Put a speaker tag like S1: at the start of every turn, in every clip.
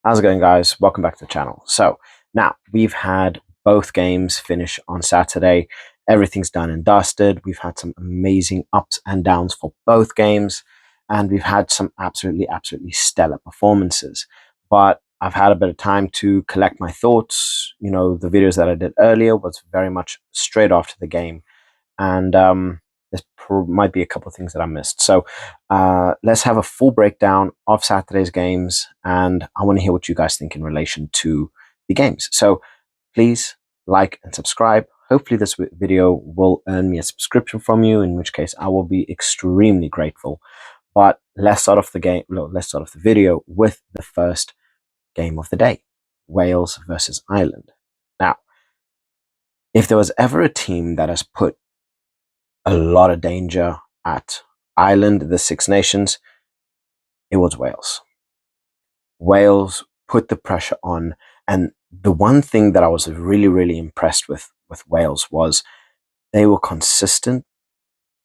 S1: How's it going, guys? Welcome back to the channel. So now we've had both games finish on Saturday. Everything's done and dusted. We've had some amazing ups and downs for both games, and we've had some absolutely stellar performances. But I've had a bit of time to collect my thoughts. The videos that I did earlier was very much straight after the game, and might be a couple of things that I missed. So let's have a full breakdown of Saturday's games, and I want to hear what you guys think in relation to the games. So please like and subscribe. Hopefully this video will earn me a subscription from you, in which case I will be extremely grateful. But let's start off the video with the first game of the day: Wales versus Ireland. Now, if there was ever a team that has put a lot of danger at Ireland, the Six Nations, it was Wales. Wales put the pressure on, and the one thing that I was really impressed with Wales was they were consistent,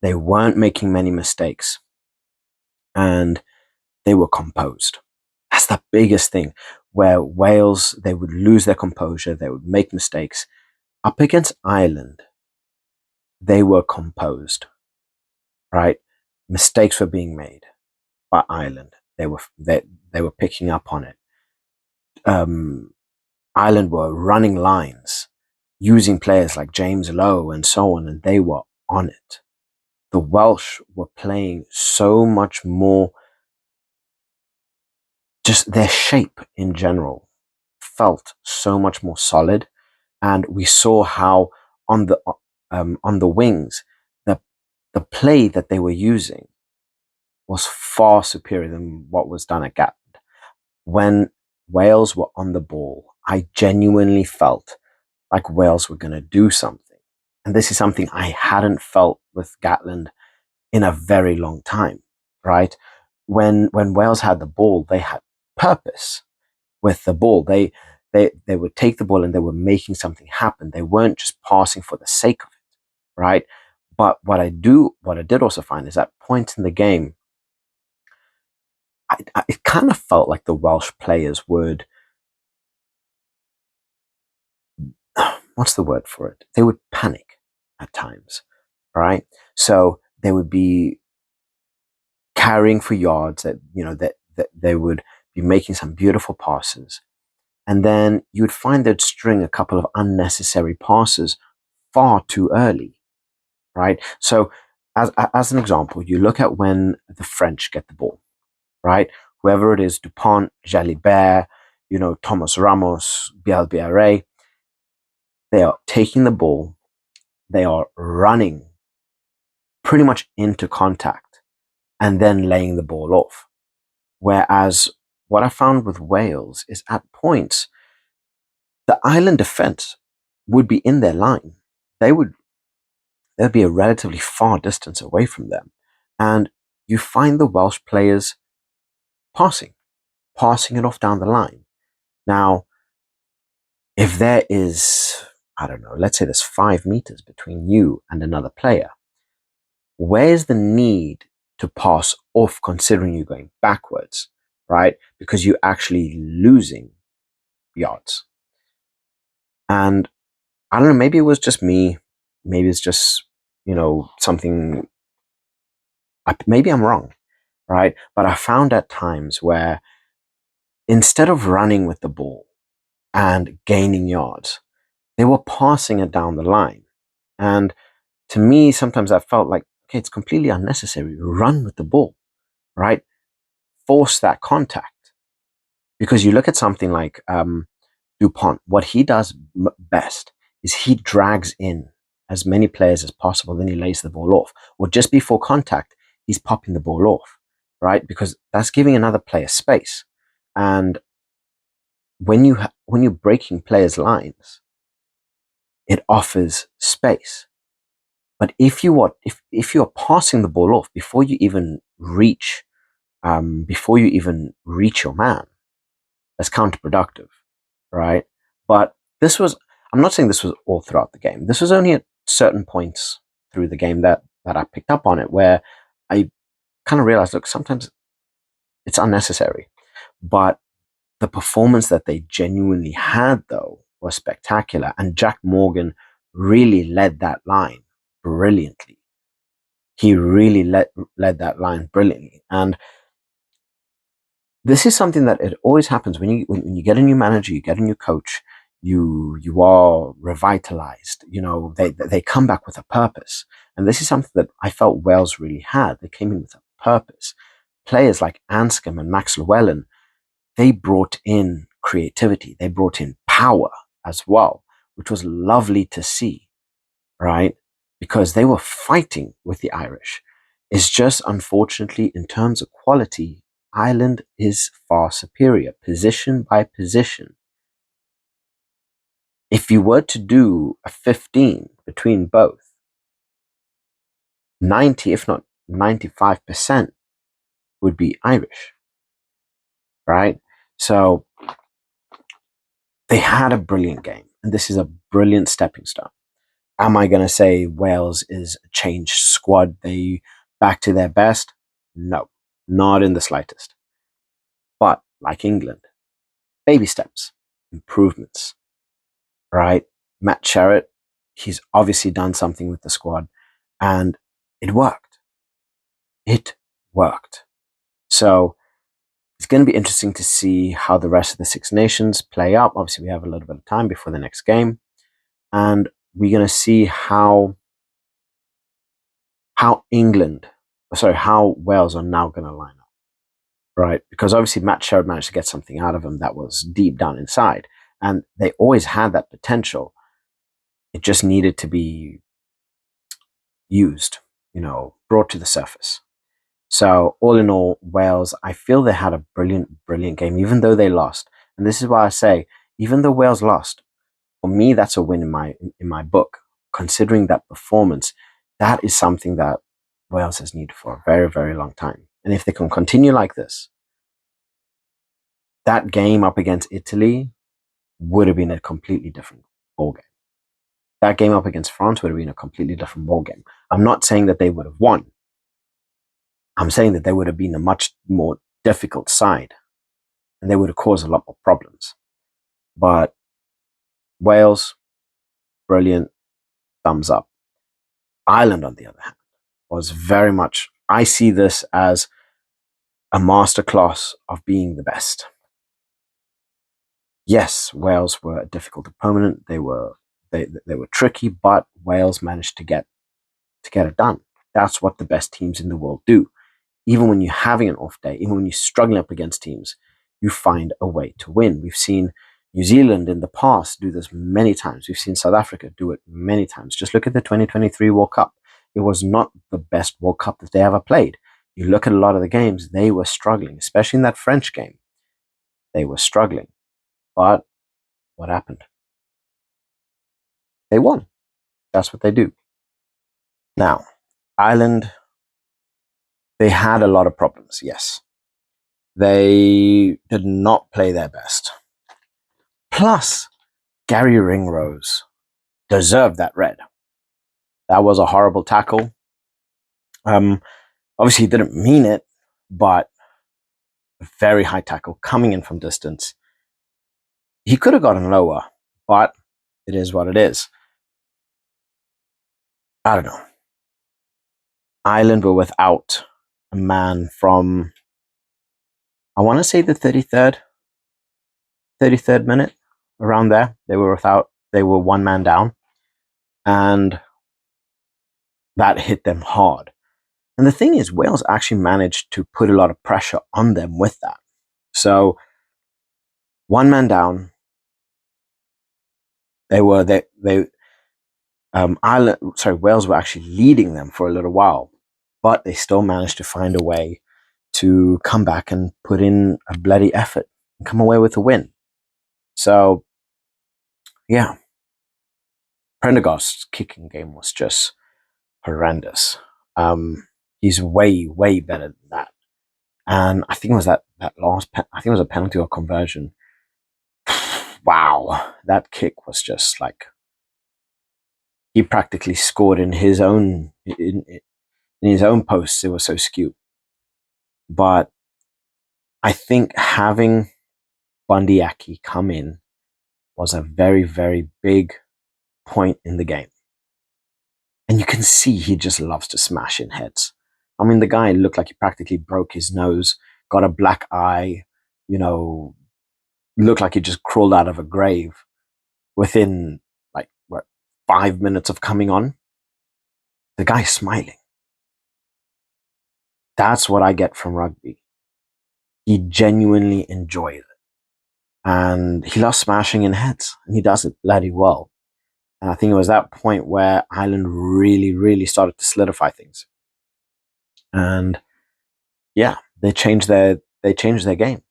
S1: they weren't making many mistakes, and they were composed. That's the biggest thing, where Wales, they would lose their composure, they would make mistakes. Up against Ireland, they were composed, right? Mistakes were being made by Ireland. They were picking up on it. Ireland were running lines, using players like James Lowe and so on, and they were on it. The Welsh were playing so much more, just their shape in general felt so much more solid, and we saw how on the wings, the play that they were using was far superior than what was done at Gatland. When Wales were on the ball, I genuinely felt like Wales were going to do something. And this is something I hadn't felt with Gatland in a very long time, right? When Wales had the ball, they had purpose with the ball. They would take the ball and they were making something happen. They weren't just passing for the sake of it, right? But what I did also find is at points in the game, it kind of felt like the Welsh players would, what's the word for it? They would panic at times, right? So they would be carrying for yards that they would be making some beautiful passes. And then you would find they'd string a couple of unnecessary passes far too early, right? So as an example, you look at when the French get the ball, right? Whoever it is, Dupont, Jalibert, Thomas Ramos, Biel Biarré, they are taking the ball, they are running pretty much into contact and then laying the ball off. Whereas what I found with Wales is at points, the Ireland defense would be in their line. There'd be a relatively far distance away from them. And you find the Welsh players passing it off down the line. Now, if there is, I don't know, let's say there's 5 meters between you and another player, where's the need to pass off considering you're going backwards, right? Because you're actually losing yards. And I don't know, maybe it was just me. Maybe it's just, something, maybe I'm wrong, right? But I found at times where instead of running with the ball and gaining yards, they were passing it down the line. And to me, sometimes I felt like, okay, it's completely unnecessary. Run with the ball, right? Force that contact. Because you look at something like Dupont, what he does best is he drags in as many players as possible, then he lays the ball off. Or just before contact, he's popping the ball off, right? Because that's giving another player space. And when you're breaking players' lines, it offers space. But if you're passing the ball off before you even reach your man, that's counterproductive, right? But I'm not saying this was all throughout the game. This was only at certain points through the game that I picked up on it, where I kind of realized, look, sometimes it's unnecessary. But the performance that they genuinely had, though, was spectacular. And Jack Morgan really led that line brilliantly. He really led that line brilliantly. And this is something that it always happens when you get a new manager, you get a new coach, you are revitalized. They come back with a purpose, and this is something that I felt Wales really had. They came in with a purpose. Players like Anscombe and Max Llewellyn, they brought in creativity, they brought in power as well, which was lovely to see, right? Because they were fighting with the Irish. It's just, unfortunately, in terms of quality, Ireland is far superior, position by position. If you were to do a 15 between both, 90, if not 95%, would be Irish, right? So they had a brilliant game, and this is a brilliant stepping stone. Am I going to say Wales is a changed squad? They back to their best? No, not in the slightest. But like England, baby steps, improvements, right? Matt Sherratt, he's obviously done something with the squad, and it worked. It worked. So it's going to be interesting to see how the rest of the Six Nations play out. Obviously, we have a little bit of time before the next game, and we're going to see how Wales are now going to line up, right? Because obviously Matt Sherratt managed to get something out of him that was deep down inside, and they always had that potential. It just needed to be used, brought to the surface. So all in all, Wales, I feel they had a brilliant, brilliant game, even though they lost. And this is why I say, even though Wales lost, for me, that's a win in my book. Considering that performance, that is something that Wales has needed for a very, very long time. And if they can continue like this, that game up against Italy would have been a completely different ballgame. That game up against France would have been a completely different ballgame. I'm not saying that they would have won. I'm saying that they would have been a much more difficult side, and they would have caused a lot more problems. But Wales, brilliant, thumbs up. Ireland, on the other hand, was very much, I see this as a masterclass of being the best. Yes, Wales were a difficult opponent. They were tricky, but Wales managed to get it done. That's what the best teams in the world do. Even when you're having an off day, even when you're struggling up against teams, you find a way to win. We've seen New Zealand in the past do this many times. We've seen South Africa do it many times. Just look at the 2023 World Cup. It was not the best World Cup that they ever played. You look at a lot of the games, they were struggling, especially in that French game. They were struggling. But what happened? They won. That's what they do. Now, Ireland, they had a lot of problems, yes. They did not play their best. Plus, Gary Ringrose deserved that red. That was a horrible tackle. Obviously, he didn't mean it, but a very high tackle coming in from distance. He could have gotten lower, but it is what it is. I don't know. Ireland were without a man from, I want to say, the 33rd minute, around there. They were one man down, and that hit them hard. And the thing is, Wales actually managed to put a lot of pressure on them with that. So, one man down, Wales were actually leading them for a little while, but they still managed to find a way to come back and put in a bloody effort and come away with a win. So, yeah, Prendergast's kicking game was just horrendous. He's way, way better than that. And I think it was that last, I think it was a penalty or conversion. Wow, that kick was just like, he practically scored in his own posts. It was so skewed. But I think having Bundy Aki come in was a very, very big point in the game. And you can see he just loves to smash in heads. I mean, the guy looked like he practically broke his nose, got a black eye, you know, looked like he just crawled out of a grave within like what 5 minutes of coming on. The guy's smiling. That's what I get from rugby. He genuinely enjoys it. And he loves smashing in heads, and he does it bloody well. And I think it was that point where Ireland really, really started to solidify things. And yeah, they changed their game.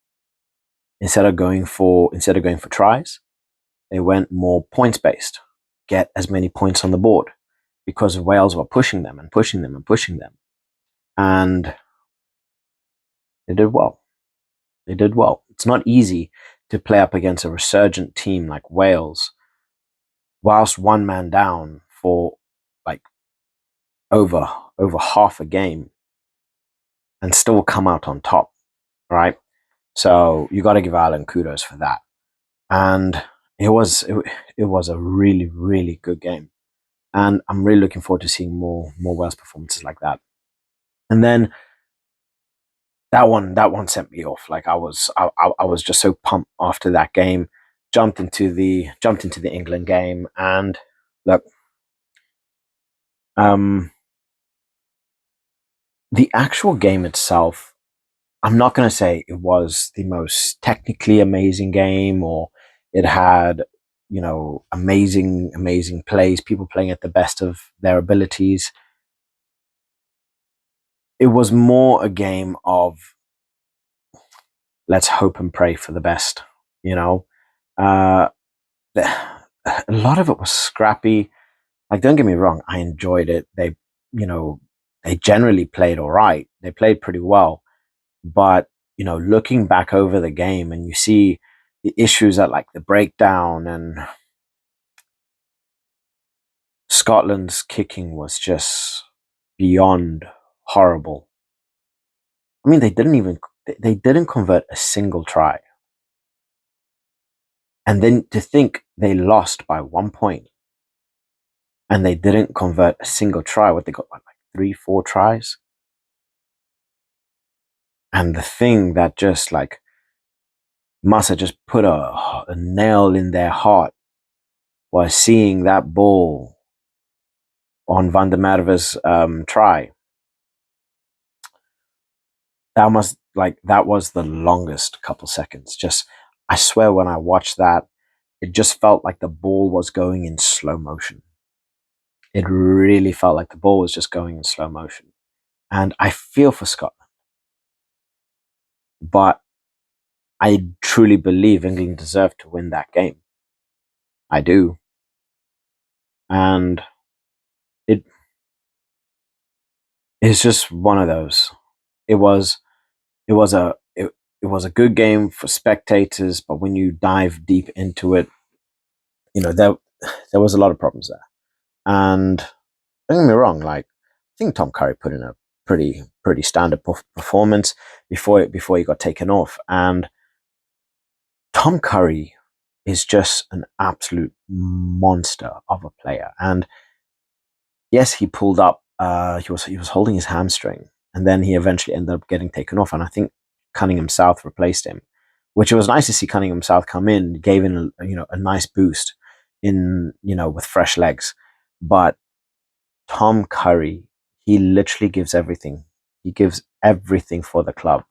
S1: Instead of going for tries, they went more points based. Get as many points on the board because Wales were pushing them and pushing them and pushing them. And they did well. They did well. It's not easy to play up against a resurgent team like Wales whilst one man down for like over over half a game and still come out on top, right? So you got to give Ireland kudos for that. And it was a really, really good game, and I'm really looking forward to seeing more Wales performances like that. And then that one sent me off. Like I was just so pumped after that game. Jumped into the England game, and look, um, the actual game itself, I'm not going to say it was the most technically amazing game, or it had, amazing plays, people playing at the best of their abilities. It was more a game of let's hope and pray for the best. You know, uh, a lot of it was scrappy. Like, don't get me wrong, I enjoyed it. You know, they generally played all right. They played pretty well, but looking back over the game and you see the issues at like the breakdown, and Scotland's kicking was just beyond horrible. I mean, they didn't convert a single try. And then to think they lost by 1 point and they didn't convert a single try. What they got, like 3, 4 tries. And the thing that just like must have just put a nail in their heart was seeing that ball on Van der Merwe's try. That was the longest couple seconds. Just, I swear, when I watched that, it just felt like the ball was going in slow motion. It really felt like the ball was just going in slow motion. And I feel for Scotland, but I truly believe England deserved to win that game. I do. And it is just one of those. It was it was a it, it was a good game for spectators, but when you dive deep into it, there was a lot of problems there. And don't get me wrong, like I think Tom Curry put in a pretty standard performance before he got taken off. And Tom Curry is just an absolute monster of a player. And yes, he pulled up. He was holding his hamstring, and then he eventually ended up getting taken off. And I think Cunningham South replaced him, which it was nice to see Cunningham South come in, gave in a nice boost in with fresh legs. But Tom Curry, he literally gives everything. He gives everything for the club,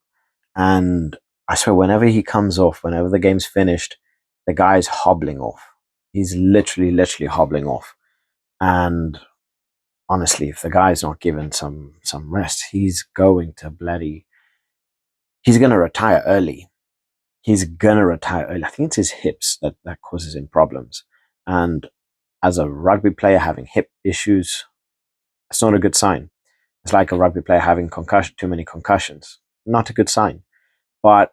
S1: and I swear, whenever he comes off, whenever the game's finished, the guy's hobbling off. He's literally hobbling off, and honestly, if the guy's not given some rest, he's gonna retire early. He's gonna retire early. I think it's his hips that causes him problems. And as a rugby player having hip issues, it's not a good sign. It's like a rugby player having too many concussions. Not a good sign. But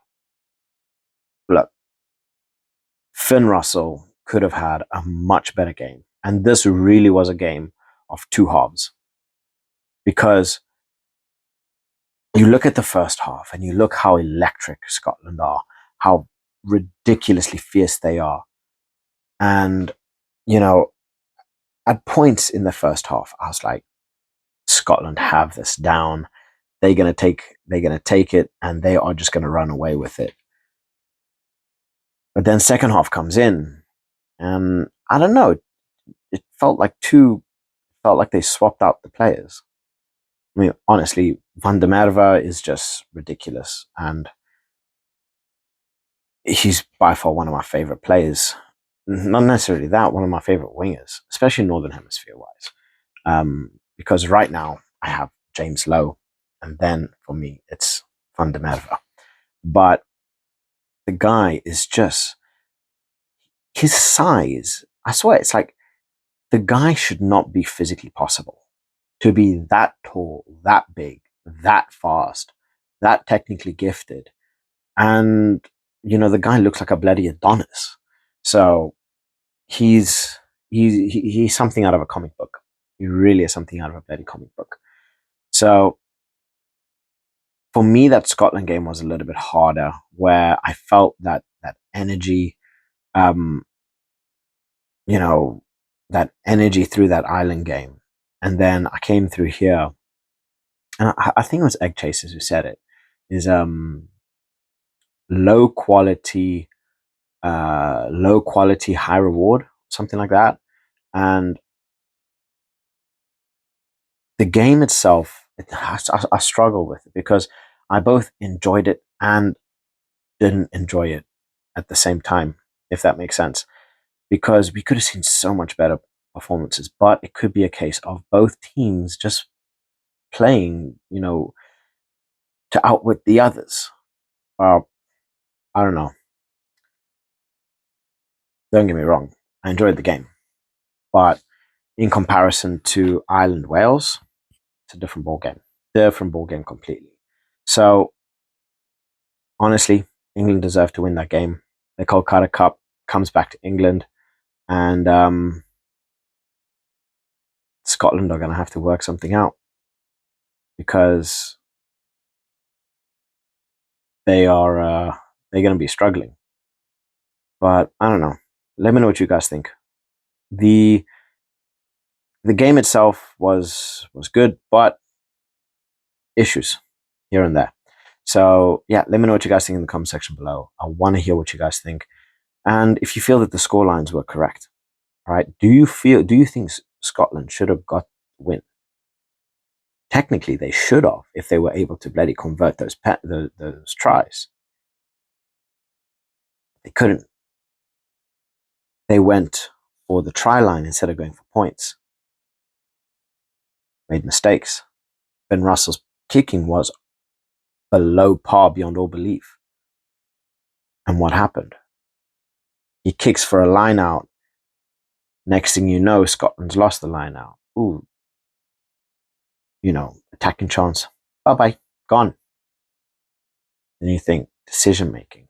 S1: look, Finn Russell could have had a much better game. And this really was a game of two halves. Because you look at the first half and you look how electric Scotland are, how ridiculously fierce they are. And, you know, at points in the first half, I was like, Scotland have this down. They're gonna take it, and they are just gonna run away with it. But then second half comes in, and I don't know. It felt like they swapped out the players. I mean, honestly, Van der Merwe is just ridiculous, and he's by far one of my favorite players. Not necessarily that, one of my favorite wingers, especially Northern Hemisphere wise. Because right now I have James Lowe, and then for me it's Van der Merwe. But the guy is just his size. I swear, it's like the guy should not be physically possible to be that tall, that big, that fast, that technically gifted, and the guy looks like a bloody Adonis. So he's something out of a comic book. He really is something out of a bloody comic book. So for me, that Scotland game was a little bit harder, where I felt that energy, um, you know, that energy through that island game, and then I came through here, and I think it was Egg Chasers who said it, is low quality, high reward, something like that, and the game itself, I struggle with it because I both enjoyed it and didn't enjoy it at the same time, if that makes sense. Because we could have seen so much better performances, but it could be a case of both teams just playing, to outwit the others. I don't know. Don't get me wrong. I enjoyed the game, but in comparison to Ireland Wales, it's a different ball game. Different ball game completely. So honestly, England deserved to win that game. The Calcutta Cup comes back to England, and Scotland are going to have to work something out because they're going to be struggling. But I don't know. Let me know what you guys think. the The game itself was good, but issues here and there. So yeah, let me know what you guys think in the comment section below. I want to hear what you guys think, and if you feel that the score lines were correct. All right, do you think Scotland should have got the win? Technically, they should have if they were able to bloody convert those tries. They couldn't. They went for the try line instead of going for points. Made mistakes. Ben Russell's kicking was below par beyond all belief. And what happened? He kicks for a line out. Next thing you know, Scotland's lost the line out. Ooh, attacking chance. Bye-bye, gone. Then you think, decision making.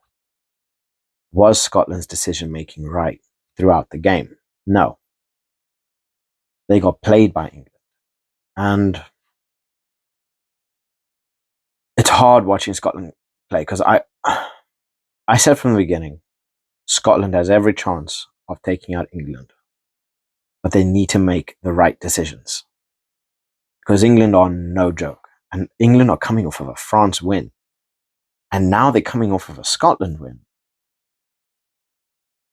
S1: Was Scotland's decision making right throughout the game? No. They got played by England. And it's hard watching Scotland play because I said from the beginning, Scotland has every chance of taking out England, but they need to make the right decisions because England are no joke, and England are coming off of a France win, and now they're coming off of a Scotland win.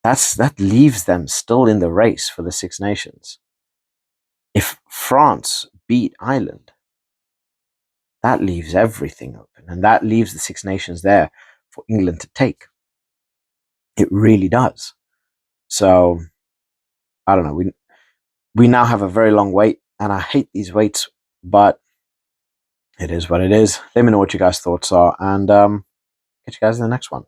S1: That leaves them still in the race for the Six Nations. If France beat Ireland, that leaves everything open, and that leaves the Six Nations there for England to take. It really does. So I don't know. We now have a very long wait, and I hate these waits, but it is what it is. Let me know what you guys' thoughts are, and catch you guys in the next one.